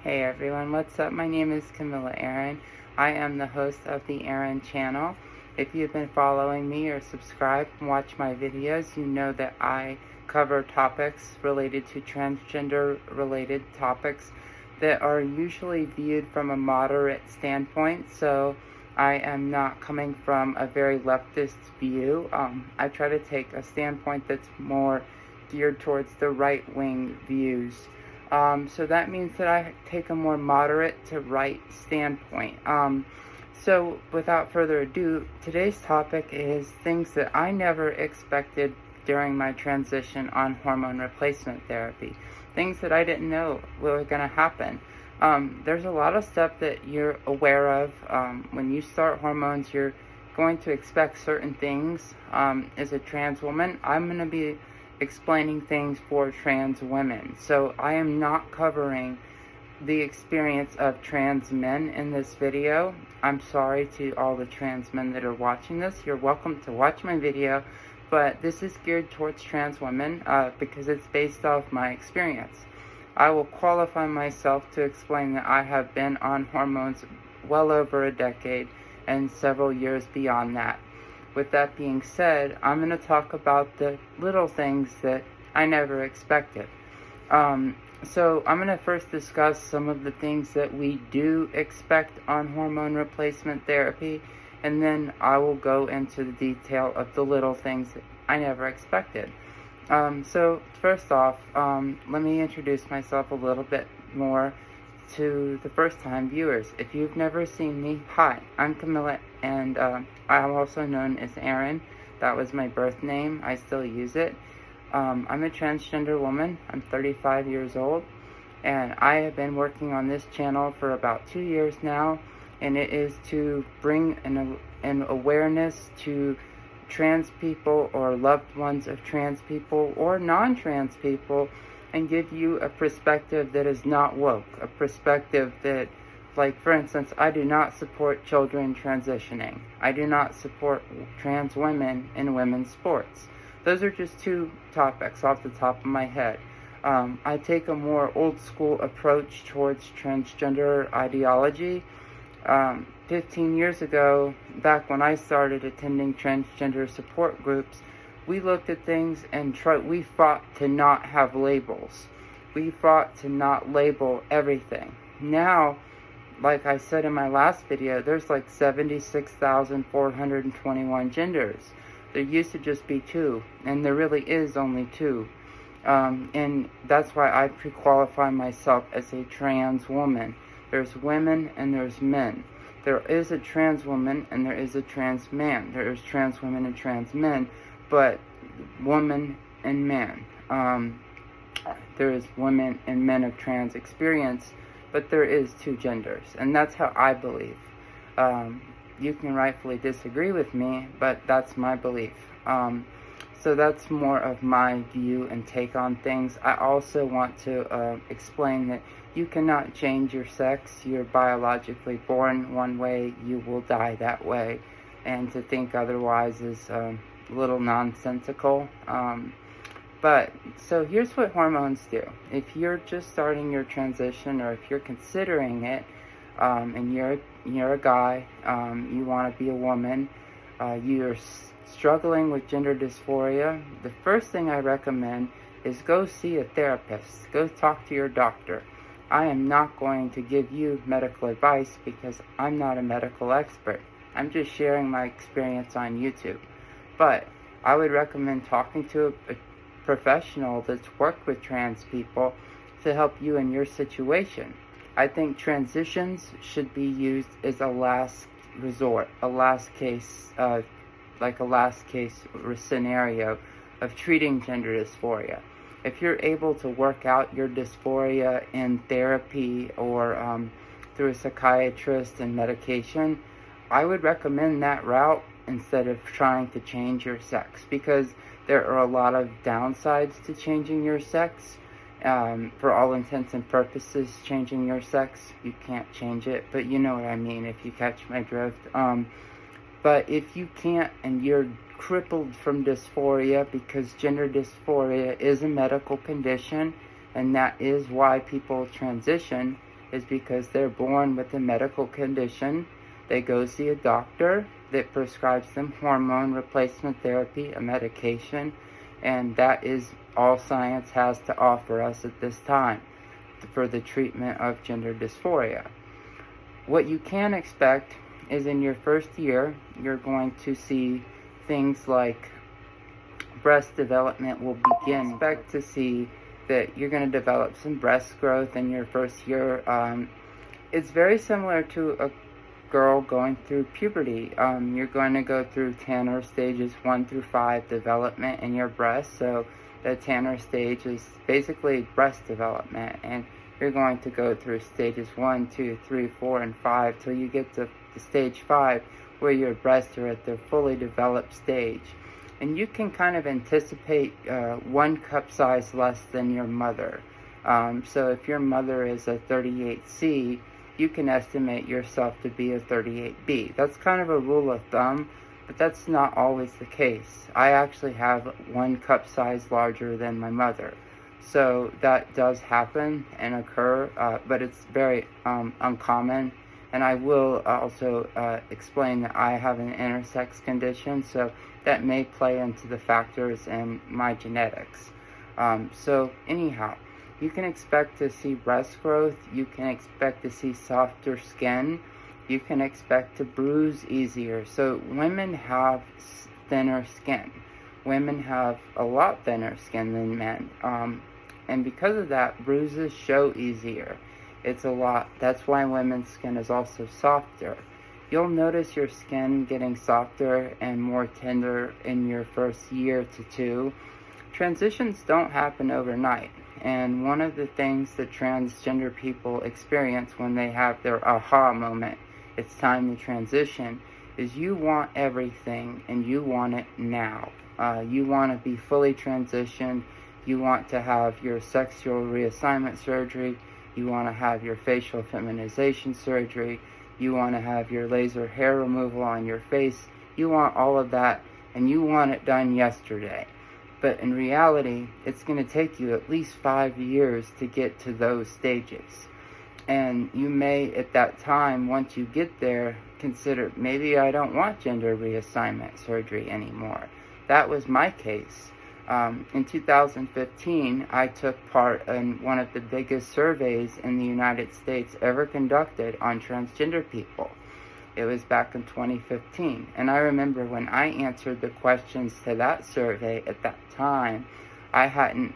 Hey everyone, what's up? My name is Eran. I am the host of the Eran channel. If you've been following me or subscribed and watch my videos, you know that I cover topics related to transgender related topics that are usually viewed from a moderate standpoint. So I am not coming from a very leftist view. I try to take a standpoint that's more geared towards the right-wing views. So that means that I take a more moderate to right standpoint. So without further ado, today's topic is things that I never expected during my transition on hormone replacement therapy. Things that I didn't know were going to happen. There's a lot of stuff that you're aware of. When you start hormones, you're going to expect certain things. As a trans woman, I'm going to be explaining things for trans women. So I am not covering the experience of trans men in this video. I'm sorry to all the trans men that are watching this. You're welcome to watch my video, but this is geared towards trans women because it's based off my experience. I will qualify myself to explain that I have been on hormones well over a decade and several years beyond that. With that being said, I'm going to talk about the little things that I never expected. So I'm going to first discuss some of the things that we do expect on hormone replacement therapy, and then I will go into the detail of the little things that I never expected. So first off, let me introduce myself a little bit more to the first-time viewers. If you've never seen me, hi, I'm Camilla, and I'm also known as Eran. That was my birth name. I still use it. I'm a transgender woman. I'm 35 years old, and I have been working on this channel for about 2 years now, and it is to bring an awareness to trans people or loved ones of trans people or non-trans people, and give you a perspective that is not woke, a perspective that, like, for instance, I do not support children transitioning. I do not support trans women in women's sports. Those are just two topics off the top of my head. I take a more old school approach towards transgender ideology. 15 years ago, back when I started attending transgender support groups, we looked at things and we fought to not have labels. We fought to not label everything. Now, like I said in my last video, there's like 76,421 genders. There used to just be 2, and there really is only 2. And that's why I pre-qualify myself as a trans woman. There's women and there's men. There is a trans woman and there is a trans man. There is trans women and trans men, but woman and man. There is women and men of trans experience, but there is 2 genders, and that's how I believe. You can rightfully disagree with me, but that's my belief. So that's more of my view and take on things. I also want to explain that you cannot change your sex. You're biologically born one way, you will die that way, and to think otherwise is a little nonsensical. But so here's what hormones do. If you're just starting your transition, or if you're considering it, and you're a guy, you want to be a woman, you're struggling with gender dysphoria, the first thing I recommend is go see a therapist. Go talk to your doctor. I am not going to give you medical advice because I'm not a medical expert. I'm just sharing my experience on YouTube. But I would recommend talking to a professional that's worked with trans people to help you in your situation. I think transitions should be used as a last resort, a last case, like a last case scenario of treating gender dysphoria. If you're able to work out your dysphoria in therapy or through a psychiatrist and medication, I would recommend that route instead of trying to change your sex, because there are a lot of downsides to changing your sex. For all intents and purposes, changing your sex, you can't change it, but you know what I mean if you catch my drift. But if you can't, and you're crippled from dysphoria, because gender dysphoria is a medical condition, and that is why people transition, is because they're born with a medical condition. They go see a doctor that prescribes them hormone replacement therapy, a medication, and that is all science has to offer us at this time for the treatment of gender dysphoria. What you can expect is in your first year, you're going to see things like breast development will begin. Expect to see that you're going to develop some breast growth in your first year. It's very similar to a girl going through puberty. You're going to go through Tanner stages 1 through 5 development in your breast. So the Tanner stage is basically breast development, and you're going to go through stages 1, 2, 3, 4, and 5 till you get to stage 5, where your breasts are at their fully developed stage. And you can kind of anticipate 1 cup size less than your mother. So if your mother is a 38C, you can estimate yourself to be a 38B. That's kind of a rule of thumb, but that's not always the case. I actually have 1 cup size larger than my mother. So that does happen and occur, but it's very uncommon. And I will also explain that I have an intersex condition, so that may play into the factors in my genetics. So anyhow, you can expect to see breast growth, you can expect to see softer skin, you can expect to bruise easier. So women have thinner skin. Women have a lot thinner skin than men. And because of that, bruises show easier. It's a lot. That's why women's skin is also softer. You'll notice your skin getting softer and more tender in your first year to 2. Transitions don't happen overnight. And one of the things that transgender people experience when they have their aha moment, it's time to transition, is you want everything and you want it now. You want to be fully transitioned. You want to have your sexual reassignment surgery. You want to have your facial feminization surgery. You want to have your laser hair removal on your face. You want all of that, and you want it done yesterday. But in reality, it's going to take you at least 5 years to get to those stages. And you may, at that time, once you get there, consider, maybe I don't want gender reassignment surgery anymore. That was my case. In 2015, I took part in one of the biggest surveys in the United States ever conducted on transgender people. It was back in 2015. And I remember when I answered the questions to that survey at that time, I hadn't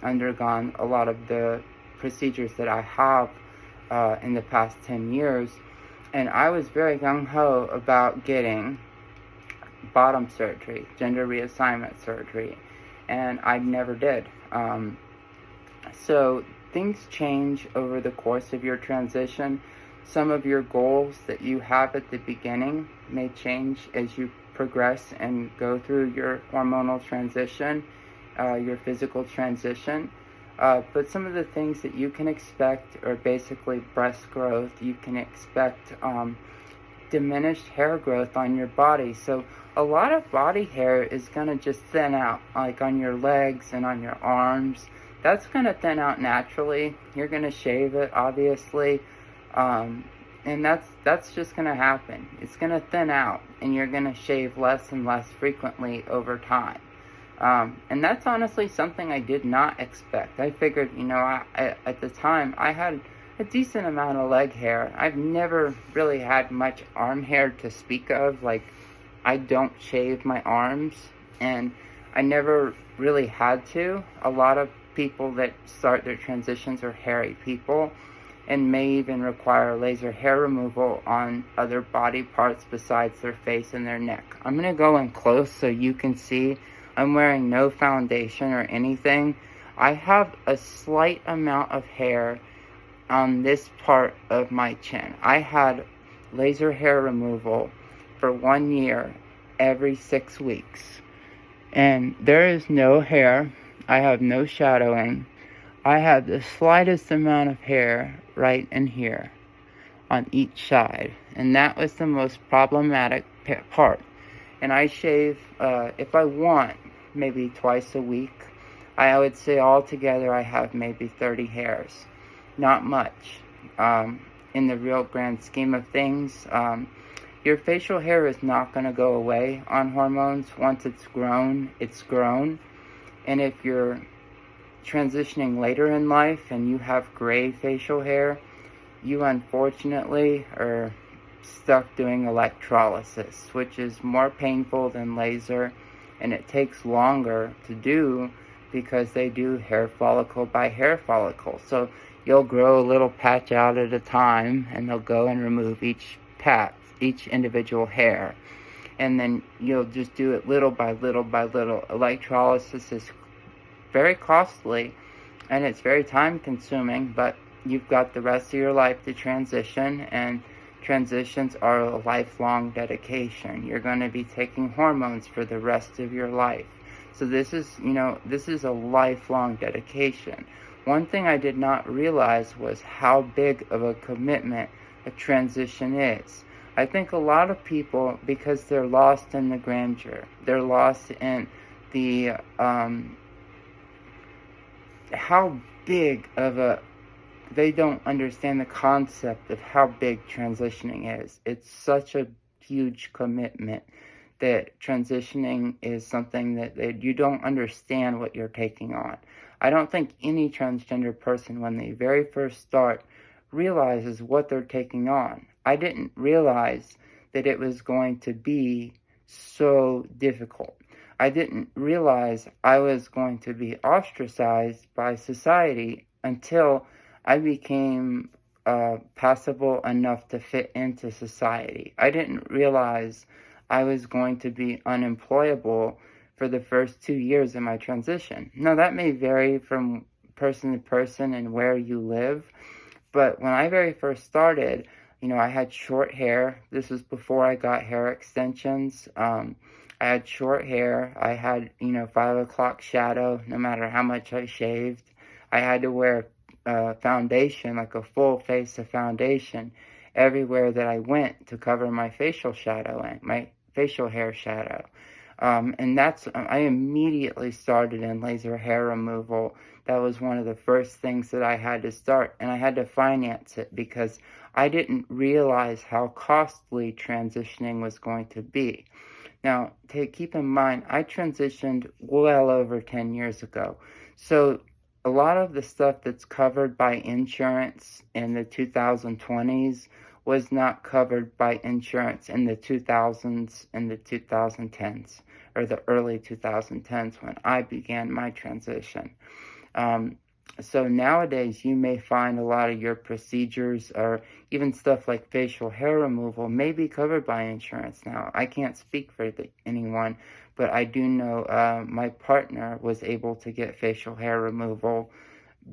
undergone a lot of the procedures that I have in the past 10 years. And I was very gung-ho about getting bottom surgery, gender reassignment surgery. And I never did. So things change over the course of your transition. Some of your goals that you have at the beginning may change as you progress and go through your hormonal transition, your physical transition. But some of the things that you can expect are basically breast growth. You can expect diminished hair growth on your body. So a lot of body hair is going to just thin out, like on your legs and on your arms. That's going to thin out naturally. You're going to shave it, obviously. And that's just going to happen. It's going to thin out, and you're going to shave less and less frequently over time. And that's honestly something I did not expect. I figured, at the time, I had a decent amount of leg hair. I've never really had much arm hair to speak of. Like, I don't shave my arms, and I never really had to. A lot of people that start their transitions are hairy people and may even require laser hair removal on other body parts besides their face and their neck. I'm going to go in close so you can see I'm wearing no foundation or anything. I have a slight amount of hair on this part of my chin. I had laser hair removal for 1 year every 6 weeks. And there is no hair. I have no shadowing. I have the slightest amount of hair right in here on each side. And that was the most problematic part. And I shave, if I want, maybe twice a week. I would say altogether I have maybe 30 hairs. Not much. in the real grand scheme of things. Your facial hair is not going to go away on hormones. Once it's grown, it's grown. And if you're transitioning later in life and you have gray facial hair, you unfortunately are stuck doing electrolysis, which is more painful than laser, and it takes longer to do because they do hair follicle by hair follicle. So you'll grow a little patch out at a time, and they'll go and remove each patch, each individual hair, and then you'll just do it little by little by little. Electrolysis is very costly and it's very time consuming, but you've got the rest of your life to transition, and transitions are a lifelong dedication. You're going to be taking hormones for the rest of your life. So this is a lifelong dedication. One thing I did not realize was how big of a commitment a transition is. I think a lot of people, because they're lost in the grandeur, they're lost in the how big of a, they don't understand the concept of how big transitioning is. It's such a huge commitment that transitioning is something that you don't understand what you're taking on. I don't think any transgender person, when they very first start, realizes what they're taking on. I didn't realize that it was going to be so difficult. I didn't realize I was going to be ostracized by society until I became passable enough to fit into society. I didn't realize I was going to be unemployable for the first 2 years of my transition. Now, that may vary from person to person and where you live, but when I very first started, I had short hair. This was before I got hair extensions. I had short hair. I had, 5 o'clock shadow no matter how much I shaved. I had to wear foundation, like a full face of foundation, everywhere that I went to cover my facial shadow and my facial hair shadow. And I immediately started in laser hair removal. That was one of the first things that I had to start, and I had to finance it because I didn't realize how costly transitioning was going to be. Now, keep in mind, I transitioned well over 10 years ago. So a lot of the stuff that's covered by insurance in the 2020s was not covered by insurance in the 2000s and the 2010s, or the early 2010s when I began my transition. So nowadays, you may find a lot of your procedures or even stuff like facial hair removal may be covered by insurance now. I can't speak for anyone, but I do know my partner was able to get facial hair removal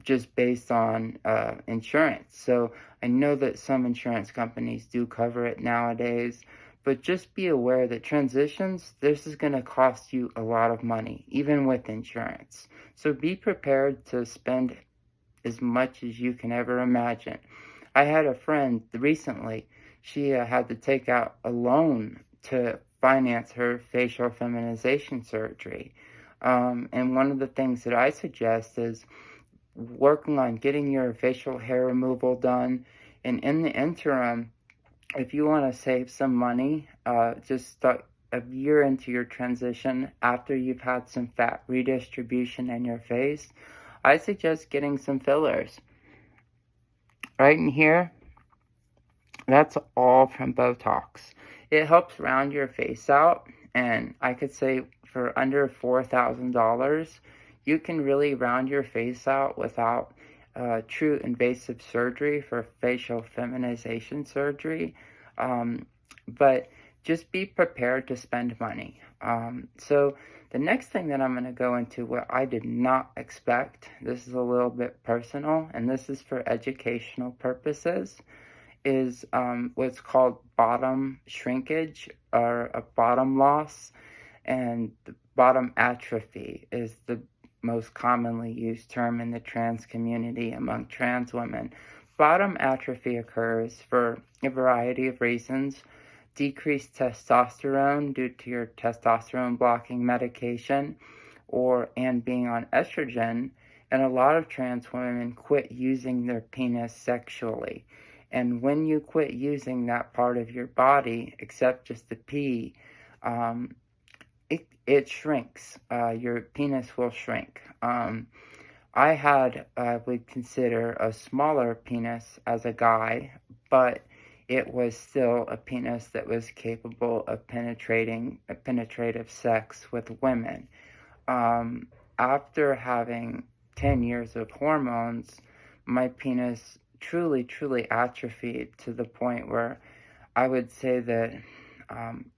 just based on insurance. So I know that some insurance companies do cover it nowadays, but just be aware that transitions, this is going to cost you a lot of money, even with insurance. So be prepared to spend as much as you can ever imagine. I had a friend recently, she had to take out a loan to finance her facial feminization surgery. And one of the things that I suggest is working on getting your facial hair removal done. And in the interim, if you want to save some money, just start a year into your transition after you've had some fat redistribution in your face, I suggest getting some fillers. Right in here, that's all from Botox. It helps round your face out, and I could say for under $4,000, you can really round your face out without true invasive surgery for facial feminization surgery. But just be prepared to spend money. So the next thing that I'm going to go into, what I did not expect, this is a little bit personal, and this is for educational purposes, is what's called bottom shrinkage or a bottom loss, and the bottom atrophy is the most commonly used term in the trans community among trans women. Bottom atrophy occurs for a variety of reasons. Decreased testosterone due to your testosterone blocking medication and being on estrogen And a lot of trans women quit using their penis sexually. And when you quit using that part of your body, except just the pee, um, it shrinks. Your penis will shrink. I had, I would consider a smaller penis as a guy, but it was still a penis that was capable of penetrative sex with women. Um, After having 10 years of hormones, my penis truly atrophied to the point where I would say that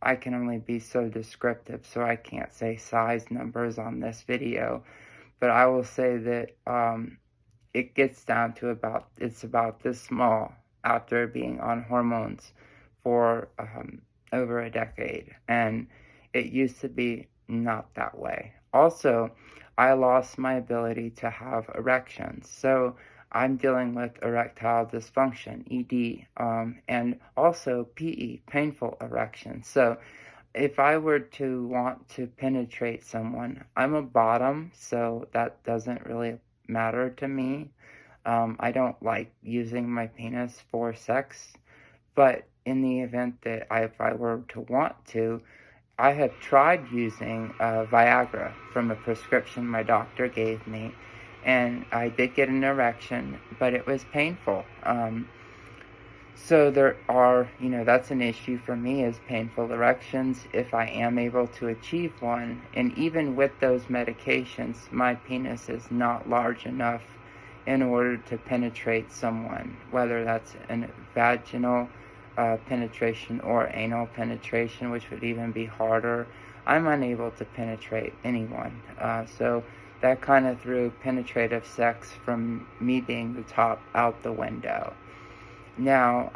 I can only be so descriptive, so I can't say size numbers on this video, but I will say that it gets down to it's about this small after being on hormones for over a decade, and it used to be not that way. Also, I lost my ability to have erections, so I'm dealing with erectile dysfunction, ED, and also PE, painful erections. So if I were to want to penetrate someone, I'm a bottom, so that doesn't really matter to me. I don't like using my penis for sex, but in the event that if I were to want to, I have tried using Viagra from a prescription my doctor gave me, and I did get an erection, but it was painful. So there are, that's an issue for me, is painful erections if I am able to achieve one. And even with those medications, my penis is not large enough in order to penetrate someone, whether that's a vaginal penetration or anal penetration, which would even be harder. I'm unable to penetrate anyone. So that kind of threw penetrative sex from me being the top out the window. Now,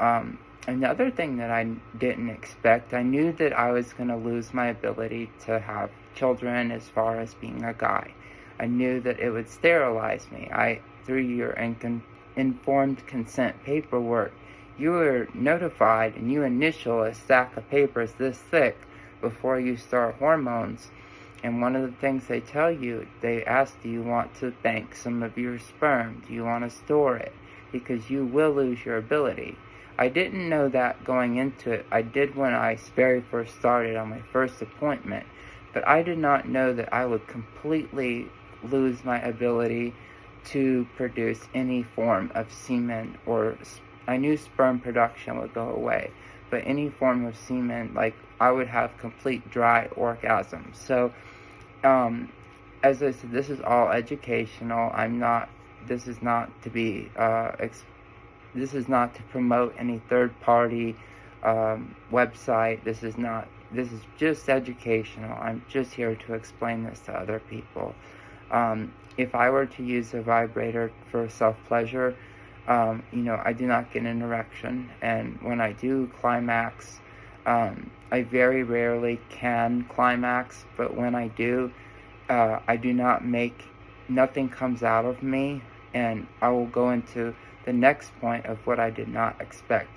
another thing that I didn't expect, I knew that I was going to lose my ability to have children as far as being a guy. I knew that it would sterilize me. Through your informed consent paperwork, you were notified and you initial a stack of papers this thick before you start hormones. And one of the things they tell you, they ask, do you want to bank some of your sperm? Do you want to store it? Because you will lose your ability. I didn't know that going into it. I did when I very first started on my first appointment, but I did not know that I would completely lose my ability to produce any form of semen, or I knew sperm production would go away, but any form of semen, like I would have complete dry orgasms. So, as I said, this is all educational. This is not to be, this is not to promote any third-party website. This is just educational. I'm just here to explain this to other people. If I were to use a vibrator for self-pleasure, I do not get an erection, and when I do climax, I very rarely can climax, but when I do, I do not nothing comes out of me, and I will go into the next point of what I did not expect.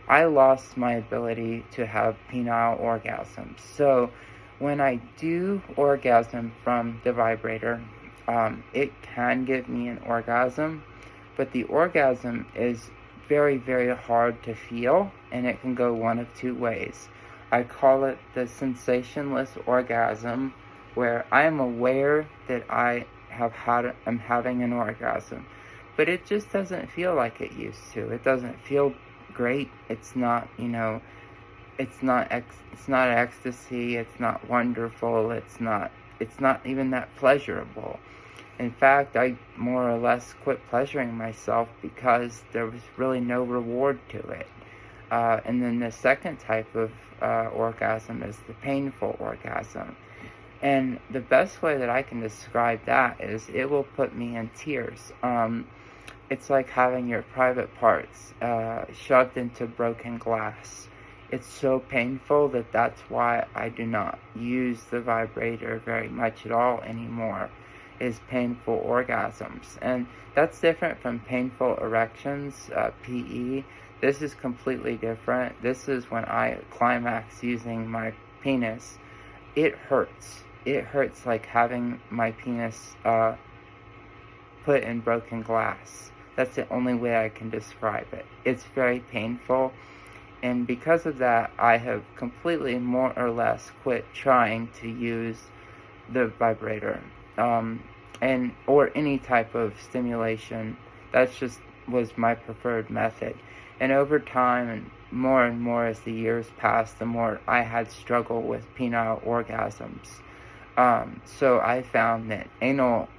I lost my ability to have penile orgasms. So when I do orgasm from the vibrator, it can give me an orgasm, but the orgasm is very hard to feel, and it can go one of two ways. I call it the sensationless orgasm, where I am aware that I'm having an orgasm, but it just doesn't feel like it used to. It doesn't feel great. It's not, it's not ecstasy. It's not wonderful. It's not even that pleasurable. In fact, I more or less quit pleasuring myself because there was really no reward to it. And then the second type of orgasm is the painful orgasm. And the best way that I can describe that is it will put me in tears. It's like having your private parts shoved into broken glass. It's so painful that's why I do not use the vibrator very much at all anymore, is painful orgasms. And that's different from painful erections, PE. This is completely different. This is when I climax using my penis. It hurts. It hurts like having my penis put put in broken glass. That's the only way I can describe it. It's very painful, and because of that, I have completely, more or less, quit trying to use the vibrator, or any type of stimulation. That's just was my preferred method. And over time, and more as the years passed, the more I had struggled with penile orgasms. So I found that anal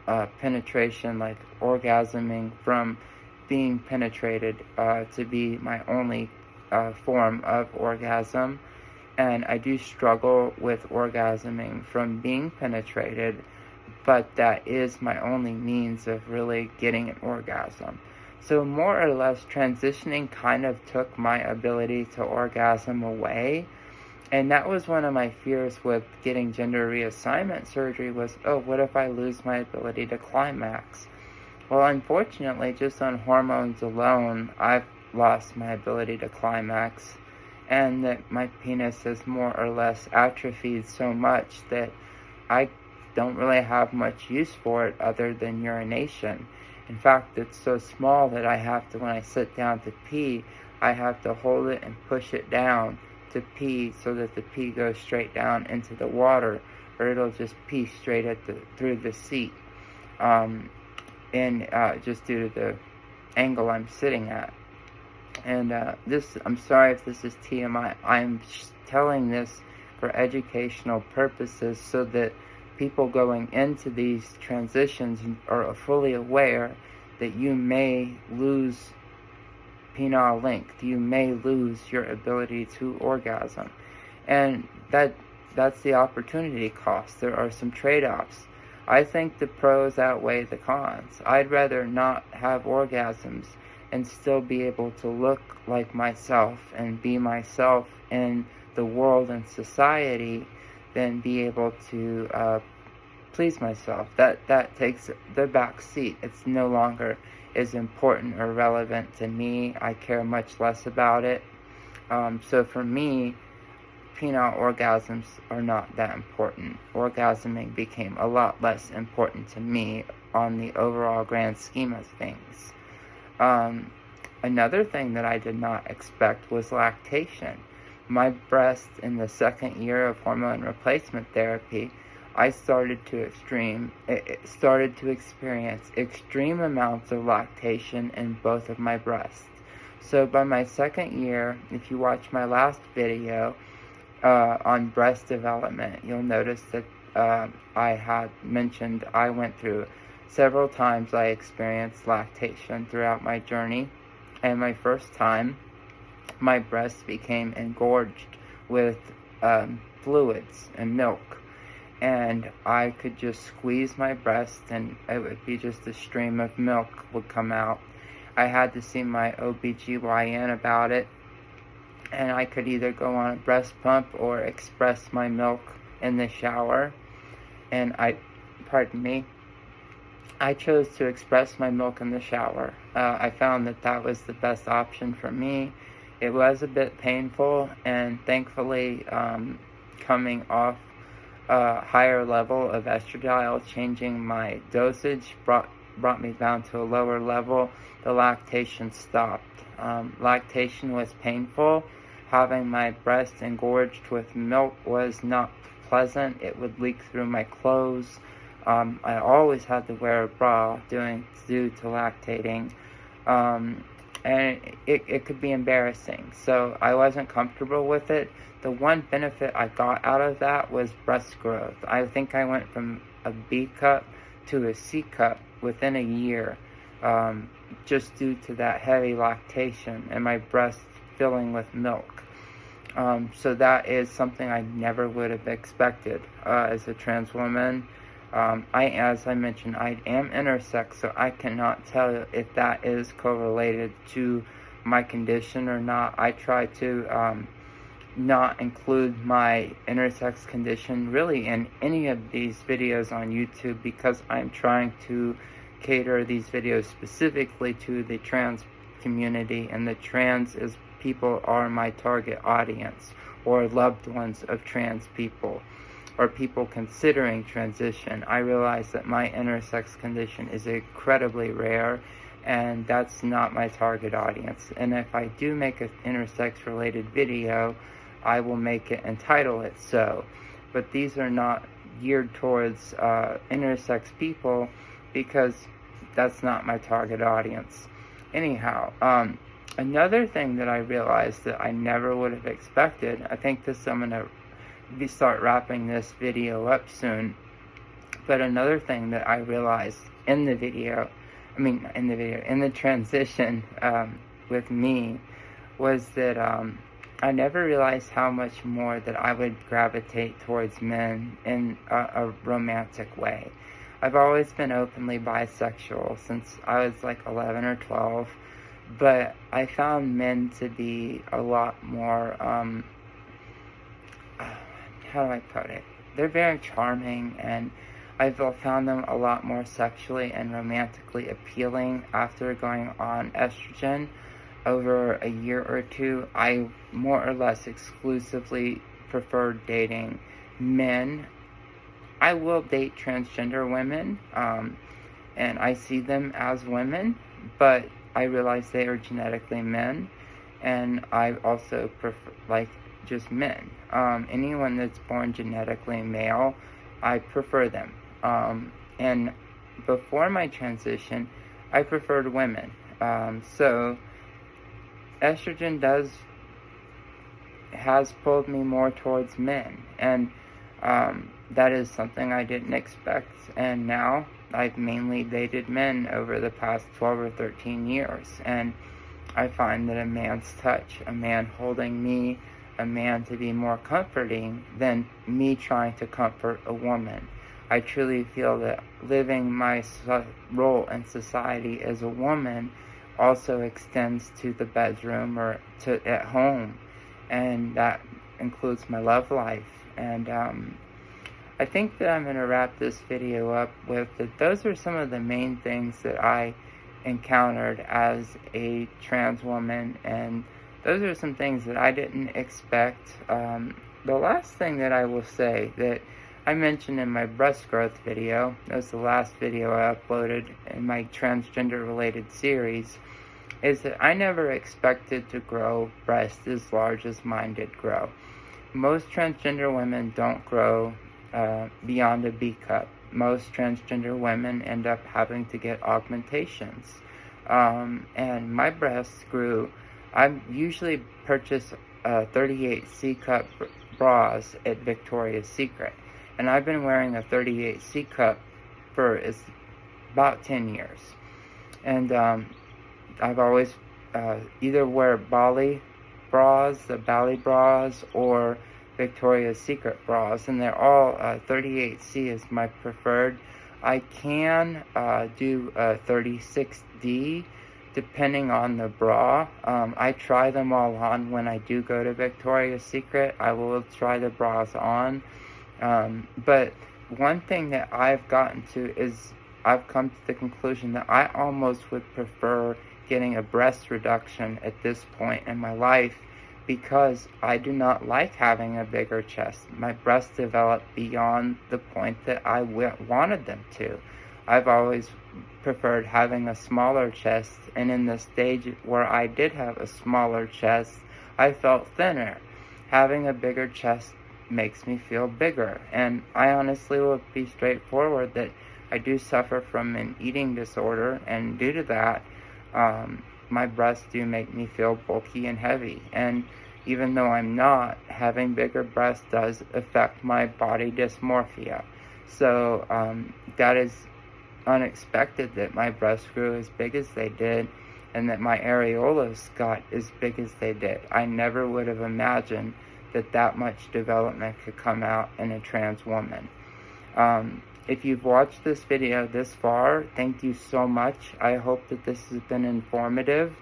penetration, like orgasming from being penetrated, to be my only form of orgasm. And I do struggle with orgasming from being penetrated, but that is my only means of really getting an orgasm. So more or less, transitioning kind of took my ability to orgasm away. And that was one of my fears with getting gender reassignment surgery was, oh, what if I lose my ability to climax? Well, unfortunately, just on hormones alone, I've lost my ability to climax, and that my penis has more or less atrophied so much that I don't really have much use for it other than urination. In fact, it's so small that I have to, when I sit down to pee, I have to hold it and push it down to pee so that the pee goes straight down into the water, or it'll just pee straight through the seat. Just due to the angle I'm sitting at. And I'm sorry if this is TMI. I'm telling this for educational purposes so that people going into these transitions are fully aware that you may lose penile length, you may lose your ability to orgasm, and that's the opportunity cost. There are some trade-offs. I think the pros outweigh the cons. I'd rather not have orgasms and still be able to look like myself and be myself in the world and society than be able to please myself. That takes the back seat. It's no longer as important or relevant to me. I care much less about it. So for me, penile orgasms are not that important. Orgasming became a lot less important to me on the overall grand scheme of things. Another thing that I did not expect was lactation. My breast, in the second year of hormone replacement therapy, I started to experience extreme amounts of lactation in both of my breasts. So by my second year, if you watch my last video on breast development, you'll notice that I had mentioned I went through several times I experienced lactation throughout my journey. And my first time, my breast became engorged with fluids and milk. And I could just squeeze my breast and it would be just a stream of milk would come out. I had to see my OBGYN about it, and I could either go on a breast pump or express my milk in the shower. And I chose to express my milk in the shower. I found that was the best option for me. It was a bit painful, and thankfully, coming off a higher level of estradiol, changing my dosage brought me down to a lower level. The lactation stopped. Lactation was painful. Having my breast engorged with milk was not pleasant. It would leak through my clothes. I always had to wear a bra due to lactating. And it could be embarrassing. So I wasn't comfortable with it. The one benefit I got out of that was breast growth. I think I went from a B cup to a C cup within a year, just due to that heavy lactation and my breast filling with milk. So that is something I never would have expected as a trans woman. As I mentioned, I am intersex, so I cannot tell if that is correlated to my condition or not. I try to not include my intersex condition really in any of these videos on YouTube, because I'm trying to cater these videos specifically to the trans community, and the trans people are my target audience, or loved ones of trans people. or people considering transition, I realize that my intersex condition is incredibly rare, and that's not my target audience. And if I do make an intersex related video, I will make it and title it so. But these are not geared towards intersex people, because that's not my target audience. Anyhow, another thing that I realized that I never would have expected, I think I'm going to start wrapping this video up soon, but another thing that I realized in the transition with me, was that I never realized how much more that I would gravitate towards men in a romantic way. I've always been openly bisexual since I was like 11 or 12, but I found men to be a lot more, how do I put it? They're very charming, and I've found them a lot more sexually and romantically appealing after going on estrogen. Over a year or two, I more or less exclusively prefer dating men. I will date transgender women, and I see them as women, but I realize they are genetically men, and I also prefer, just men. Anyone that's born genetically male, I prefer them. And before my transition, I preferred women. So estrogen has pulled me more towards men, and that is something I didn't expect, and now I've mainly dated men over the past 12 or 13 years, and I find that a man's touch, a man holding me, a man to be more comforting than me trying to comfort a woman. I truly feel that living my role in society as a woman also extends to the bedroom or to at home, and that includes my love life. And I think that I'm going to wrap this video up with that those are some of the main things that I encountered as a trans woman, and those are some things that I didn't expect. The last thing that I will say that I mentioned in my breast growth video, that was the last video I uploaded in my transgender related series, is that I never expected to grow breasts as large as mine did grow. Most transgender women don't grow beyond a B cup. Most transgender women end up having to get augmentations. And my breasts grew. I usually purchase 38 C cup bras at Victoria's Secret, and I've been wearing a 38 C cup for about 10 years. And I've always either wear Bali bras, the Bali bras, or Victoria's Secret bras, and they're all 38C is my preferred. I can do 36D depending on the bra. I try them all on when I do go to Victoria's Secret. I will try the bras on. But one thing that I've gotten to is I've come to the conclusion that I almost would prefer getting a breast reduction at this point in my life, because I do not like having a bigger chest. My breasts developed beyond the point that I wanted them to. I've always preferred having a smaller chest, and in the stage where I did have a smaller chest, I felt thinner. Having a bigger chest makes me feel bigger, and I honestly will be straightforward that I do suffer from an eating disorder, and due to that, my breasts do make me feel bulky and heavy. And even though I'm not, having bigger breasts does affect my body dysmorphia. So that is unexpected that my breasts grew as big as they did, and that my areolas got as big as they did. I never would have imagined that much development could come out in a trans woman. If you've watched this video this far, thank you so much. I hope that this has been informative.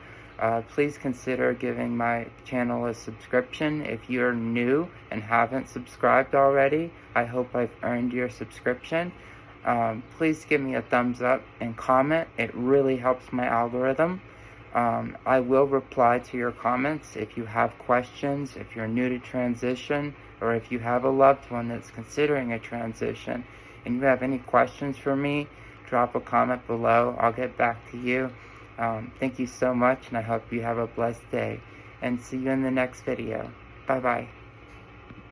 Please consider giving my channel a subscription. If you're new and haven't subscribed already, I hope I've earned your subscription. Please give me a thumbs up and comment. It really helps my algorithm. I will reply to your comments. If you have questions, if you're new to transition, or if you have a loved one that's considering a transition and you have any questions for me, drop a comment below. I'll get back to you. Thank you so much, and I hope you have a blessed day. And see you in the next video. Bye-bye.